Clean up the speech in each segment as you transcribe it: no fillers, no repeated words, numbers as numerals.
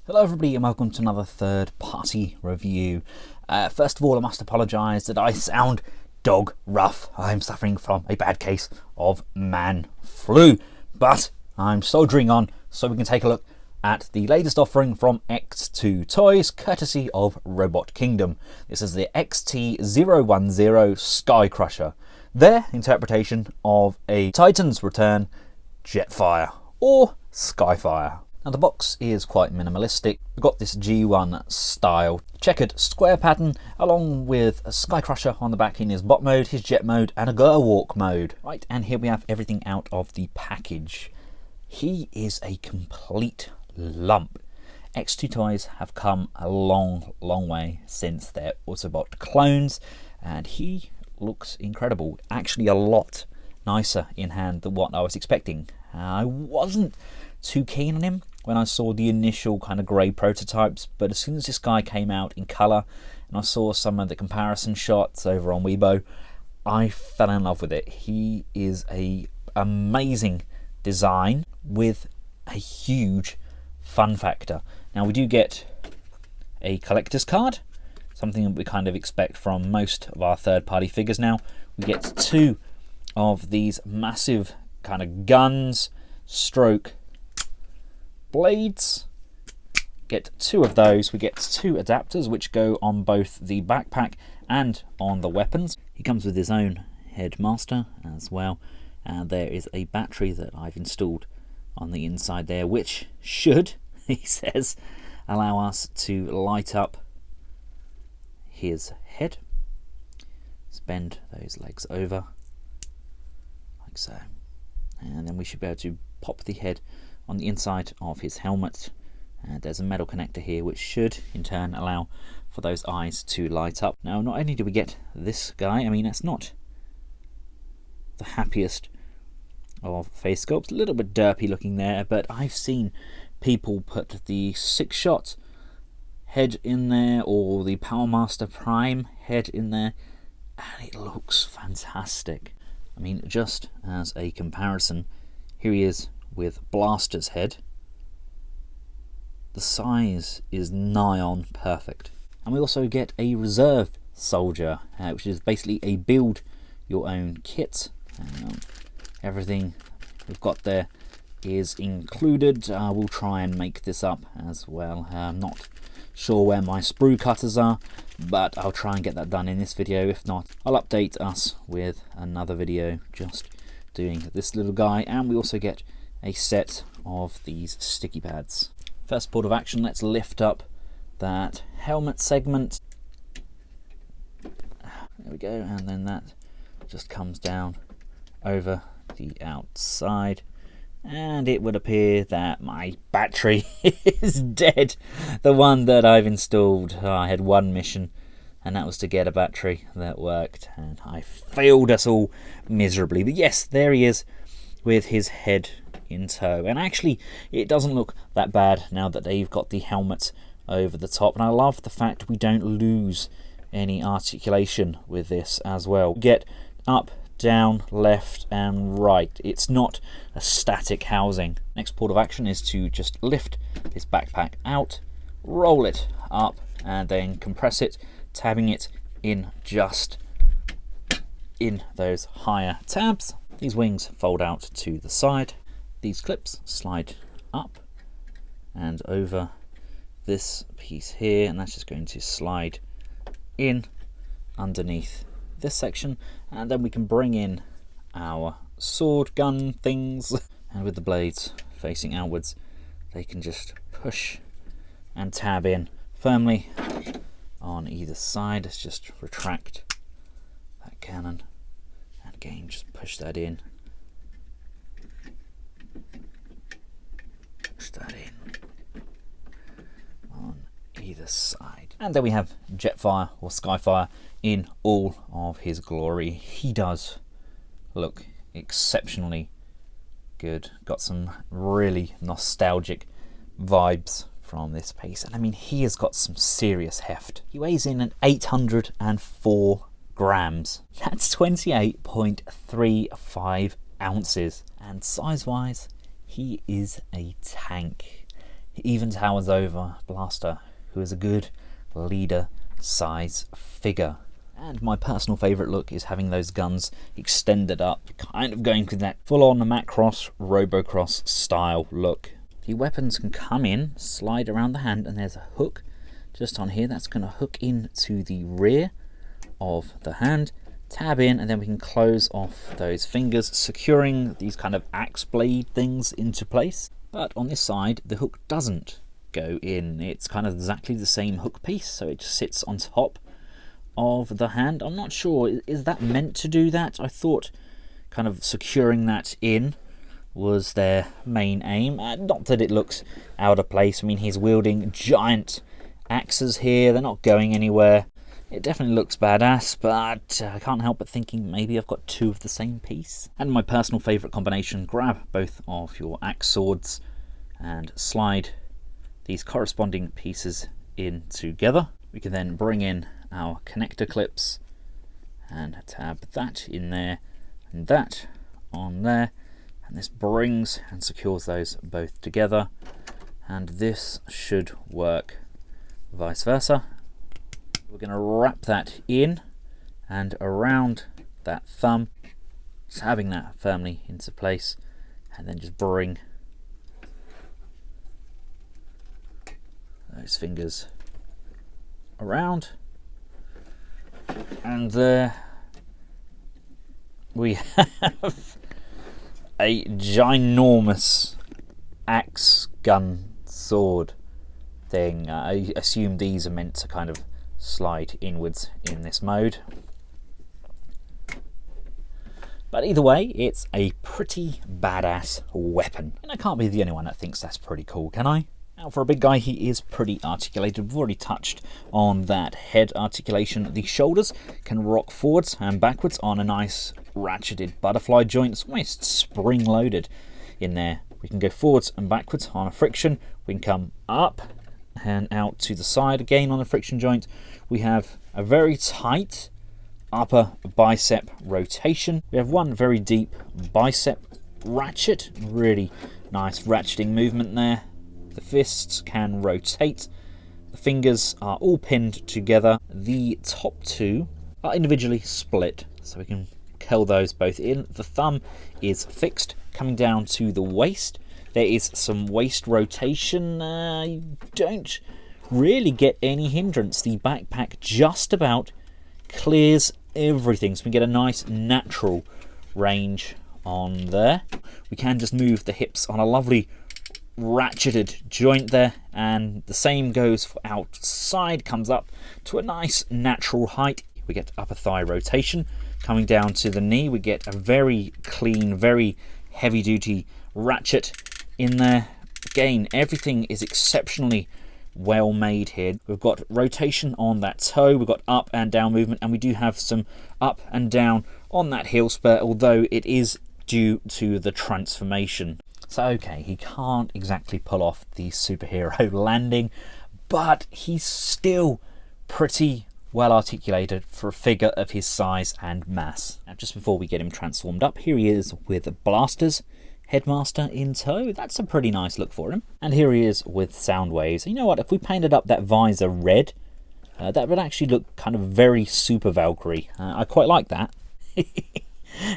Hello everybody and welcome to another third party review. First of all, I must apologise that I sound dog rough. I'm suffering from a bad case of man flu, but I'm soldiering on so we can take a look at the latest offering from X2Toys, courtesy of Robot Kingdom. This is the XT010 SKYCRUSHER, their interpretation of a Titan's Return Jetfire, or SKYFIRE. Now the box is quite minimalistic. We've got this G1 style checkered square pattern along with a SKYCRUSHER on the back in his bot mode, his jet mode and a Gerwalk mode. Right, and here we have everything out of the package. He is a complete lump. X2Toys have come a long way since their Autobot clones and he looks incredible. Actually a lot nicer in hand than what I was expecting. I wasn't too keen on him when I saw the initial kind of grey prototypes, but as soon as this guy came out in colour and I saw some of the comparison shots over on Weibo, I fell in love with it. He is a amazing design with a huge fun factor. Now we do get a collector's card, something that we kind of expect from most of our third-party figures now. We get two of these massive kind of guns stroke blades. Get two of those. We get two adapters which go on both the backpack and on the weapons. He comes with his own headmaster as well, and there is a battery that I've installed on the inside there which should, he says, allow us to light up his head. Let's bend those legs over like so, and then we should be able to pop the head on the inside of his helmet. There's a metal connector here which should in turn allow for those eyes to light up. Now not only do we get this guy, I mean that's not the happiest of face sculpts, a little bit derpy looking there, but I've seen people put the 6-shot head in there or the Power Master Prime head in there and it looks fantastic. I mean, just as a comparison, here he is with Blaster's head. The size is nigh on perfect. And we also get a reserve soldier, which is basically a build your own kit. Everything we've got there is included. We'll try and make this up as well. I'm not sure where my sprue cutters are, but I'll try and get that done in this video. If not, I'll update us with another video just doing this little guy. And we also get a set of these sticky pads. First port of action, let's lift up that helmet segment. There we go, and then that just comes down over the outside. And it would appear that my battery is dead. The one that I've installed, I had one mission and that was to get a battery that worked, and I failed us all miserably. But yes, there he is with his head in tow, and actually it doesn't look that bad now that they've got the helmet over the top. And I love the fact we don't lose any articulation with this as well. We get up, down, left and right. It's not a static housing. Next port of action is to just lift this backpack out, roll it up and then compress it, tabbing it in just in those higher tabs. These wings fold out to the side. These clips slide up and over this piece here, and that's just going to slide in underneath this section, and then we can bring in our sword gun things, and with the blades facing outwards they can just push and tab in firmly on either side. Let's just retract that cannon and again just push that in. Push that in on either side. And then we have Jetfire or SKYFIRE in all of his glory. He does look exceptionally good. Got some really nostalgic vibes from this piece, and I mean he has got some serious heft. He weighs in at 804 grams. That's 28.35 ounces, and size wise he is a tank. He even towers over Blaster, who is a good leader size figure. And my personal favourite look is having those guns extended up, kind of going with that full-on Macross, Robocross style look. The weapons can come in, slide around the hand, and there's a hook just on here that's going to hook into the rear of the hand, tab in, and then we can close off those fingers, securing these kind of axe blade things into place. But on this side, the hook doesn't go in. It's kind of exactly the same hook piece, so it just sits on top of the hand. I'm not sure, is that meant to do that? I thought kind of securing that in was their main aim. Not that it looks out of place. I mean, he's wielding giant axes here, they're not going anywhere. It definitely looks badass, but I can't help but thinking maybe I've got two of the same piece. And my personal favourite combination, grab both of your axe swords and slide these corresponding pieces in together. We can then bring in our connector clips and tab that in there and that on there, and this brings and secures those both together, and this should work vice versa. We're going to wrap that in and around that thumb, tabbing that firmly into place, and then just bring those fingers around, and there we have a ginormous axe gun sword thing. I assume these are meant to kind of slide inwards in this mode, but either way it's a pretty badass weapon, and I can't be the only one that thinks that's pretty cool, can I? Now, for a big guy, he is pretty articulated. We've already touched on that head articulation. The shoulders can rock forwards and backwards on a nice ratcheted butterfly joint. It's almost spring-loaded in there. We can go forwards and backwards on a friction. We can come up and out to the side again on the friction joint. We have a very tight upper bicep rotation. We have one very deep bicep ratchet. Really nice ratcheting movement there. The fists can rotate. The fingers are all pinned together. The top two are individually split, so we can curl those both in. The thumb is fixed, coming down to the waist. There is some waist rotation. You don't really get any hindrance. The backpack just about clears everything, so we get a nice natural range on there. We can just move the hips on a lovely ratcheted joint there, and the same goes for outside, comes up to a nice natural height. We get upper thigh rotation coming down to the knee. We get a very clean, very heavy duty ratchet in there. Again, everything is exceptionally well made here. We've got rotation on that toe, we've got up and down movement, and we do have some up and down on that heel spur, although it is due to the transformation. So okay, he can't exactly pull off the superhero landing, but he's still pretty well articulated for a figure of his size and mass. Now, just before we get him transformed up, here he is with Blaster's Headmaster in tow. That's a pretty nice look for him. And here he is with Soundwaves. You know what, if we painted up that visor red, that would actually look kind of very Super Valkyrie. I quite like that.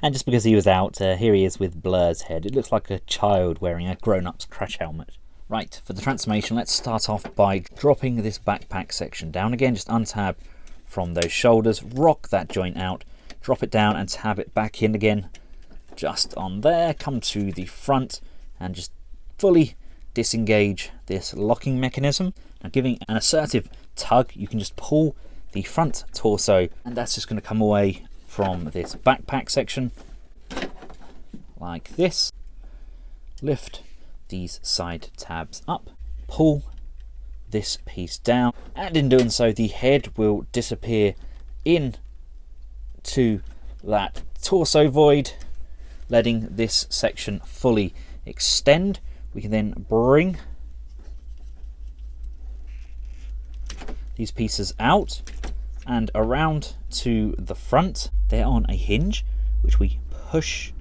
And just because he was out, here he is with Blur's head. It looks like a child wearing a grown-up's crash helmet. Right, for the transformation, let's start off by dropping this backpack section down again. Just untab from those shoulders, rock that joint out, drop it down and tab it back in again. Just on there, come to the front and just fully disengage this locking mechanism. Now, giving an assertive tug, you can just pull the front torso, and that's just going to come away from this backpack section like this. Lift these side tabs up, pull this piece down, and in doing so the head will disappear into that torso void, letting this section fully extend. We can then bring these pieces out and around to the front. They're on a hinge, which we push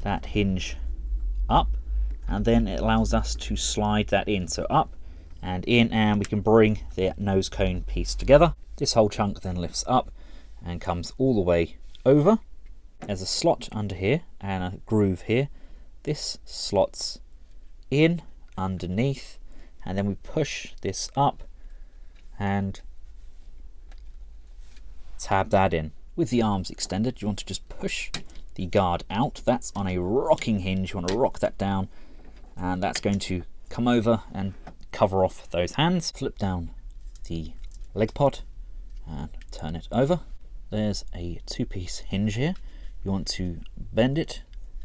that hinge up, and then it allows us to slide that in, so up and in, and we can bring the nose cone piece together. This whole chunk then lifts up and comes all the way over. There's a slot under here and a groove here. This slots in underneath, and then we push this up and tab that in. With the arms extended, you want to just push the guard out. That's on a rocking hinge. You want to rock that down, and that's going to come over and cover off those hands. Flip down the leg pod and turn it over. There's a two-piece hinge here. You want to bend it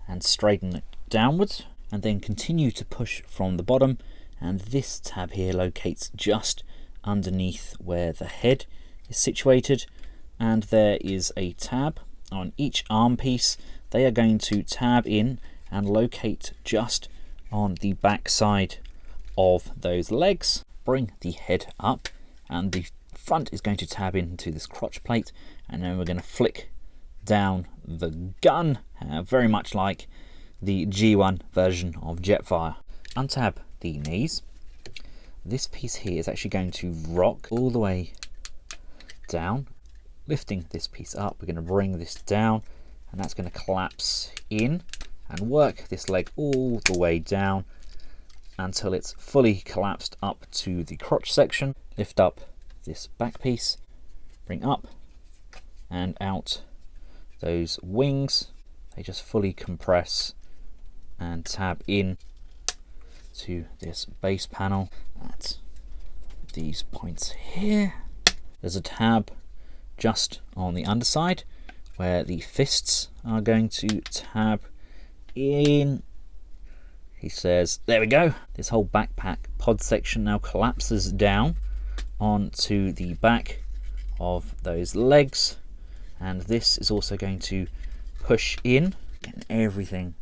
and straighten it downwards, and then continue to push from the bottom, and this tab here locates just underneath where the head is situated, and there is a tab on each arm piece. They are going to tab in and locate just on the back side of those legs. Bring the head up, and the front is going to tab into this crotch plate, and then we're going to flick down the gun, very much like the G1 version of Jetfire. Untab the knees. This piece here is actually going to rock all the way down. Lifting this piece up, we're going to bring this down, and that's going to collapse in and work this leg all the way down until it's fully collapsed up to the crotch section. Lift up this back piece, bring up and out those wings. They just fully compress and tab in to this base panel at these points here. There's a tab just on the underside where the fists are going to tab in. He says, there we go. This whole backpack pod section now collapses down onto the back of those legs, and this is also going to push in, and everything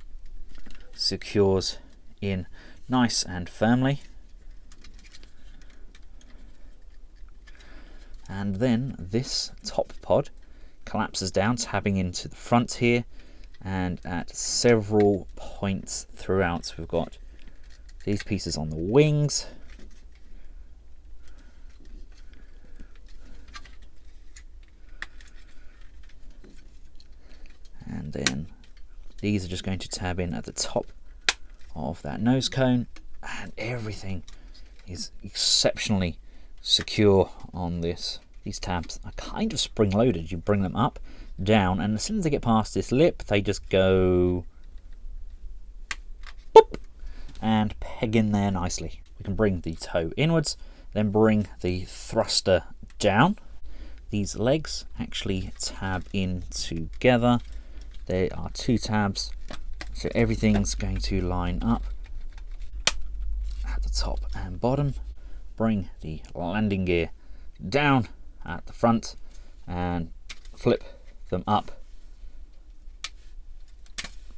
secures in nice and firmly. And then this top pod collapses down, tabbing into the front here, and at several points throughout we've got these pieces on the wings, and then these are just going to tab in at the top of that nose cone, and everything is exceptionally secure on this. These tabs are kind of spring loaded. You bring them up, down, and as soon as they get past this lip, they just go boop, and peg in there nicely. We can bring the toe inwards, then bring the thruster down. These legs actually tab in together. There are two tabs, so everything's going to line up at the top and bottom. Bring the landing gear down at the front and flip them up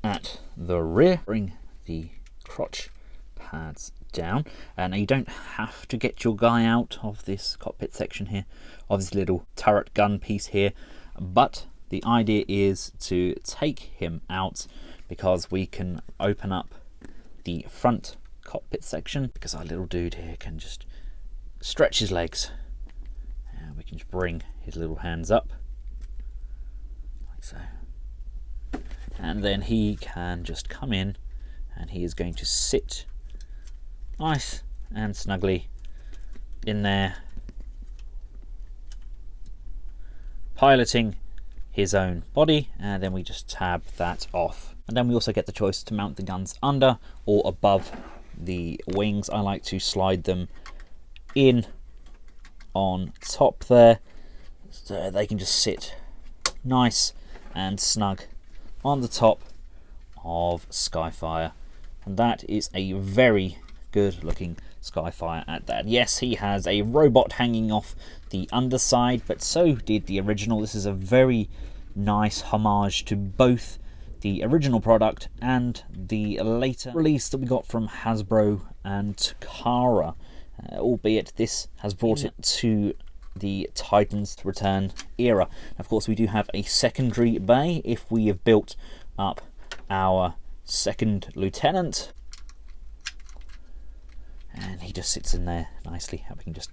at the rear. Bring the crotch pads down, and you don't have to get your guy out of this cockpit section here, of this little turret gun piece here, but the idea is to take him out because we can open up the front cockpit section, because our little dude here can just stretch his legs, and we can just bring his little hands up like so, and then he can just come in, and he is going to sit nice and snugly in there, piloting his own body, and then we just tab that off. And then we also get the choice to mount the guns under or above the wings. I like to slide them in on top there, so they can just sit nice and snug on the top of SKYFIRE, and that is a very good looking SKYFIRE at that. Yes, he has a robot hanging off the underside, but so did the original. This is a very nice homage to both the original product and the later release that we got from Hasbro and Takara, albeit this has brought it to the Titans Return era. Of course, we do have a secondary bay if we have built up our second lieutenant. he just sits in there nicely, and we can just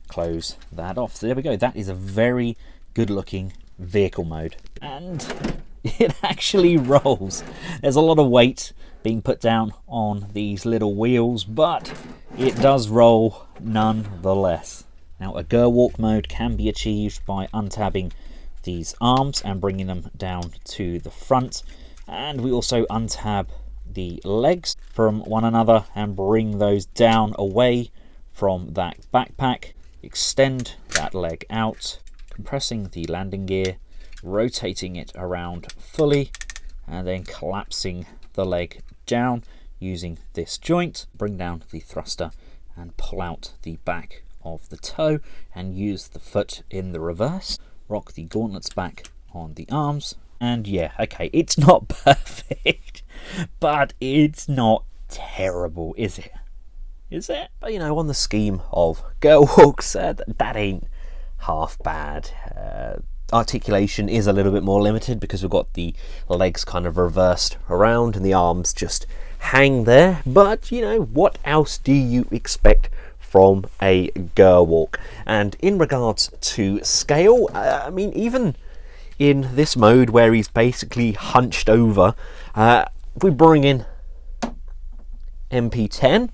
close that off. So there we go. That is a very good looking vehicle mode, and it actually rolls. There's a lot of weight being put down on these little wheels, but it does roll nonetheless. Now, a Gerwalk mode can be achieved by untabbing these arms and bringing them down to the front, and we also untab the legs from one another and bring those down away from that backpack. Extend that leg out, compressing the landing gear, rotating it around fully, and then collapsing the leg down using this joint. Bring down the thruster and pull out the back of the toe and use the foot in the reverse. Rock the gauntlets back on the arms, and yeah, okay, it's not perfect, but it's not terrible, is it? Is it? But you know, on the scheme of Gerwalks, that ain't half bad. Articulation is a little bit more limited because we've got the legs kind of reversed around and the arms just hang there, but you know, what else do you expect from a Gerwalk? And in regards to scale, I mean, even in this mode where he's basically hunched over, if we bring in MP10,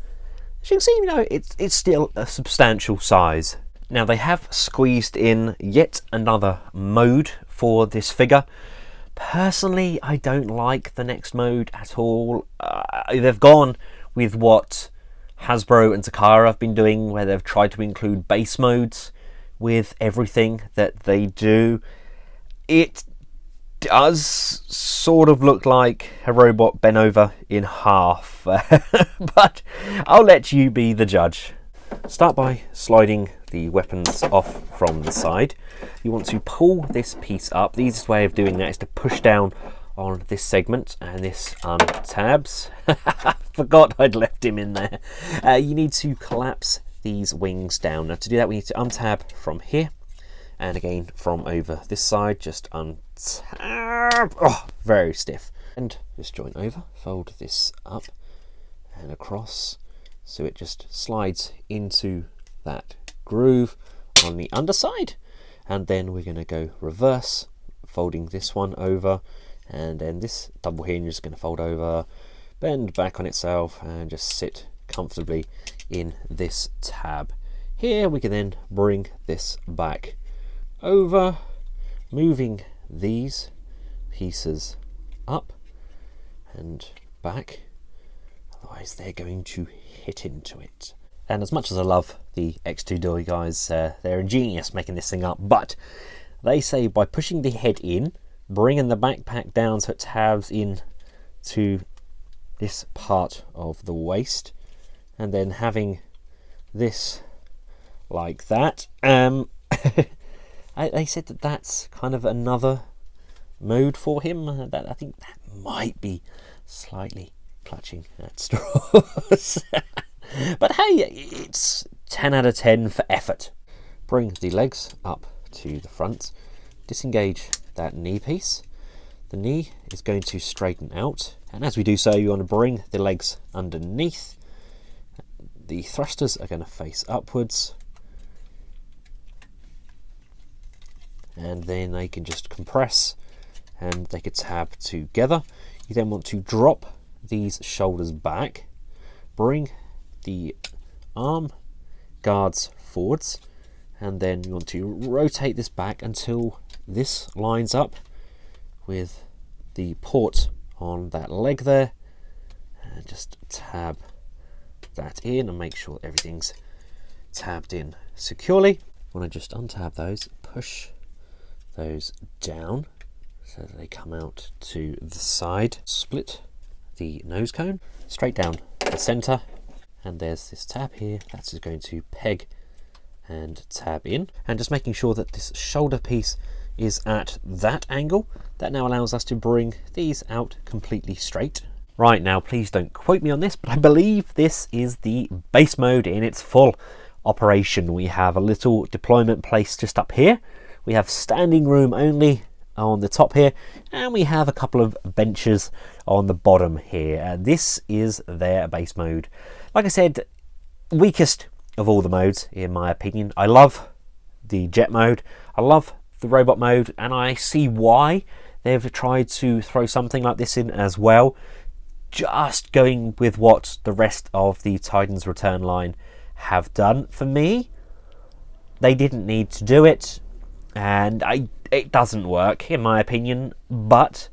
as you can see, you know, it's still a substantial size. Now, they have squeezed in yet another mode for this figure. Personally, I don't like the next mode at all. They've gone with what Hasbro and Takara have been doing, where they've tried to include base modes with everything that they do. It does sort of look like a robot bent over in half, but I'll let you be the judge. Start by sliding the weapons off from the side. You want to pull this piece up. The easiest way of doing that is to push down on this segment, and this untabs. Forgot I'd left him in there. You need to collapse these wings down. Now, to do that, we need to untab from here, and again from over this side. Just untab. Oh, very stiff. And this joint over. Fold this up and across, so it just slides into that groove on the underside. And then we're going to go reverse, folding this one over, and then this double hinge is going to fold over, bend back on itself, and just sit comfortably in this tab. Here we can then bring this back over, moving these pieces up and back, otherwise they're going to hit into it. And as much as I love the X2Toys guys, they're ingenious making this thing up, but they say by pushing the head in, bringing the backpack down so it tabs in to this part of the waist, and then having this like that, they said that that's kind of another mode for him. I think that might be slightly clutching at straws. But hey, it's 10 out of 10 for effort. Bring the legs up to the front, disengage that knee piece. The knee is going to straighten out, and as we do so, you want to bring the legs underneath. The thrusters are going to face upwards, and then they can just compress and they can tab together. You then want to drop these shoulders back, bring the arm guards forwards, and then you want to rotate this back until this lines up with the port on that leg there, and just tab that in and make sure everything's tabbed in securely. You want to just untab those, push those down so that they come out to the side, split the nose cone straight down the center, and there's this tab here that's just going to peg and tab in, and just making sure that this shoulder piece is at that angle. That now allows us to bring these out completely straight. Right, now please don't quote me on this, but I believe this is the base mode in its full operation. We have a little deployment place just up here, we have standing room only on the top here, and we have a couple of benches on the bottom here. This is their base mode. Like I said, weakest of all the modes, in my opinion. I love the jet mode, I love the robot mode, and I see why they've tried to throw something like this in as well. Just going with what the rest of the Titan's Return line have done. For me, they didn't need to do it, and it doesn't work in my opinion, but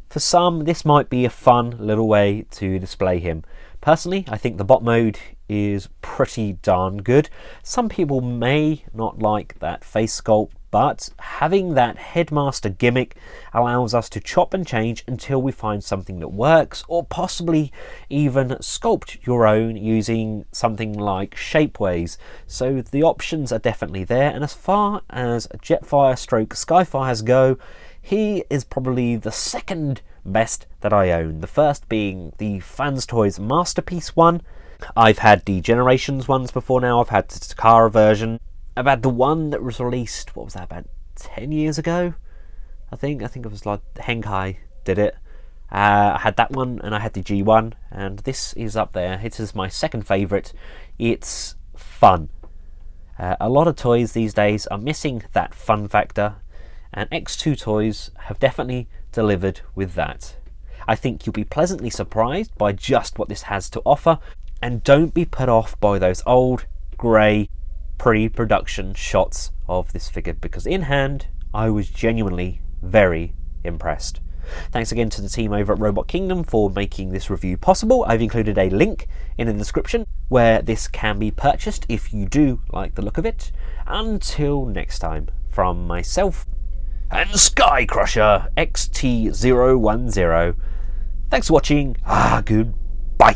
for some this might be a fun little way to display him. Personally, I think the bot mode is pretty darn good. Some people may not like that face sculpt, but having that headmaster gimmick allows us to chop and change until we find something that works, or possibly even sculpt your own using something like shapeways. So the options are definitely there, and as far as Jetfire stroke SKYFIREs go, he is probably the second best that I own. The first being the Fans Toys Masterpiece one. I've had the Generations ones before now. I've had the Takara version. I've had the one that was released, what was that, about 10 years ago? I think it was like Henkai did it. I had that one, and I had the G1, and this is up there. It is my second favourite. It's fun. A lot of toys these days are missing that fun factor, and X2Toys have definitely delivered with that. I think you'll be pleasantly surprised by just what this has to offer, and don't be put off by those old, grey, pre-production shots of this figure, because in hand I was genuinely very impressed. Thanks again to the team over at Robot Kingdom for making this review possible. I've included a link in the description where this can be purchased if you do like the look of it. Until next time, from myself and SKYCRUSHER XT010, thanks for watching. Goodbye.